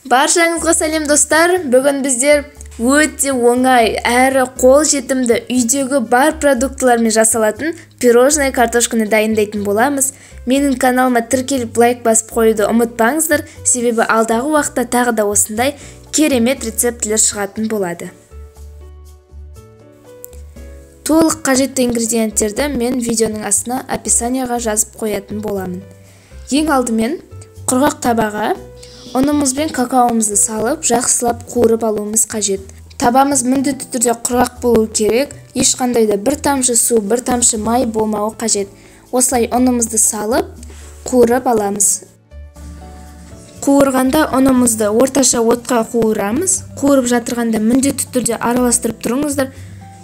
Баршаңызға сәлем достар. Бүгін біздер өте оңай әрі қол жетімді үйдегі бар продуктылармен жасалатын пирожное картошканы дайындайтын боламыз. Менің каналыма тіркеліп лайк басып қоюды ұмытпаңыздар, себебі алдағы уақытта тағы да осындай керемет рецептілер шығатын болады. Толық қажетті ингредиенттерді мен видеоның астына описанияға жазып қоятын боламын. Ең алдымен құрғақ табаға ұнымыз бен какаомызды салып, жақсылап қуырып алуымыз қажет. Табамыз міндетті түрде құрғақ болу керек, ешқандай да бір тамшы су, бір тамшы май болмауы қажет. Осылай ұнымызды салып, қуырып аламыз. Қуырғанда ұнымызды орташа отқа қуырамыз. Қуырып жатырғанда міндетті түрде араластырып тұрыңыздар,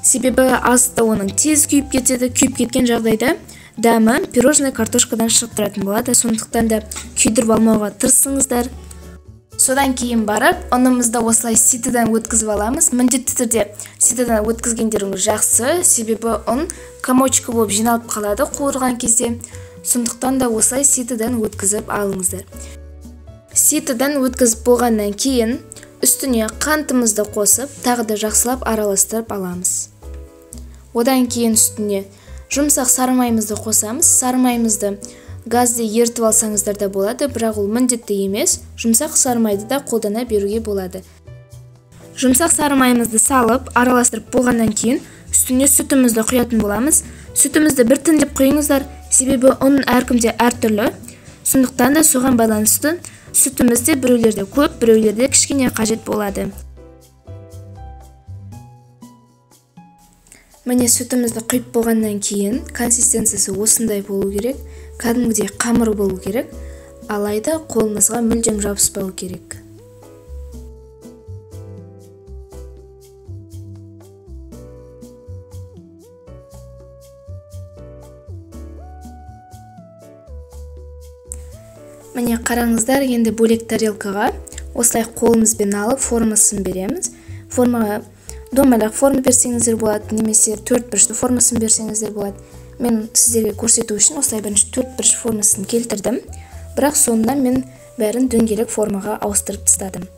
себебі асты оның тез күйіп кетеді. Күйіп кеткен жағдайда дәмі пирожное картошкадан шығып тұратын болады. Сондықтан да күйдіріп алмауға тырысыңыздар. Содан кейін барып, ұнымызды осылай ситыдан өткізіп аламыз. Міндетті түрде ситыдан өткізгендеріңіз жақсы, себебі ұн комочка болып жиналып қалады қуырған кезде. Сондықтан да осылай ситыдан өткізіп алыңыздар. Ситыдан өткізіп болғаннан кейін үстіне қантымызды қосып, тағы да жақсылап араластырып аламыз. Одан кейін үстіне жұмсақ сары майымызды қосамыз. Сары майымызды газды ертіп алсаңыздар да болады, бірақ ол міндетті емес. Жұмсақ сары майды да қолдана беруге болады. Жұмсақ сары майымызды салып, араластырып болғаннан кейін үстіне сүтімізді құятын боламыз. Сүтімізді біртіндеп құйыңыздар, себебі оның әркімде әртүрлі. Сондықтан да соған байланысты сүтімізде біреулерде көп, біреулерде кішкене қажет болады. Міне сүтімізді құйып болғаннан кейін консистенциясы осындай болу керек. Кәдімгідей қамыр болу керек, алайда қолымызға мүлдем жабыспау керек. Міне қараңыздар, енді бөлек тарелкаға осылай қолымызбен алып формасын береміз. Формаға домалақ форма берсеңіздер болады, немесе төртбұрышты формасын берсеңіздер болады. Мен сіздерге көрсету үшін осылай бірінші төртбұрыш формасын келтірдім, бірақ соңынан мен бәрін дөңгелек формаға ауыстырып тастадым.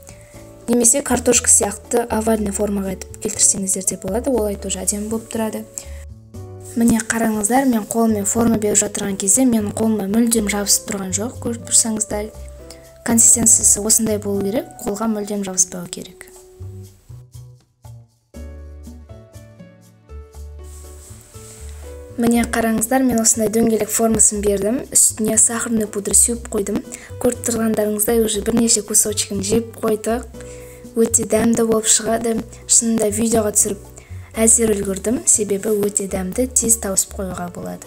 Немесе картошка сияқты овальный формаға етіп келтірсеңіздер де болады, олай тоже әдемі болып тұрады. Міне қараңыздар, мен қолыммен форма беріп жатырған кезде менің қолыма мүлдем жабысып тұрған жоқ. Көріп тұрсаңыздар, консистенциясы осындай болу керек, қолға мүлдем жабыспау керек. Міне қараңыздар, мен осындай дөңгелек формасын бердім. Үстіне сахарный пудра сеуіп қойдым. Көріп тұрғандарыңыздай уже бірнеше кусочкін жеп қойдық. Өте дәмді болып шығады. Шынында видеоға түсіріп әзер үлгердім, себебі өте дәмді, тез тауысып қоюға болады.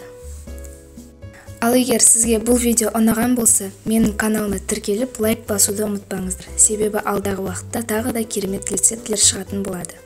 Ал егер сізге бұл видео ұнаған болса, менің каналыма тіркеліп лайк басуды ұмытпаңыздар, себебі алдағы уақытта тағы да керемет рецепттер шығатын болады.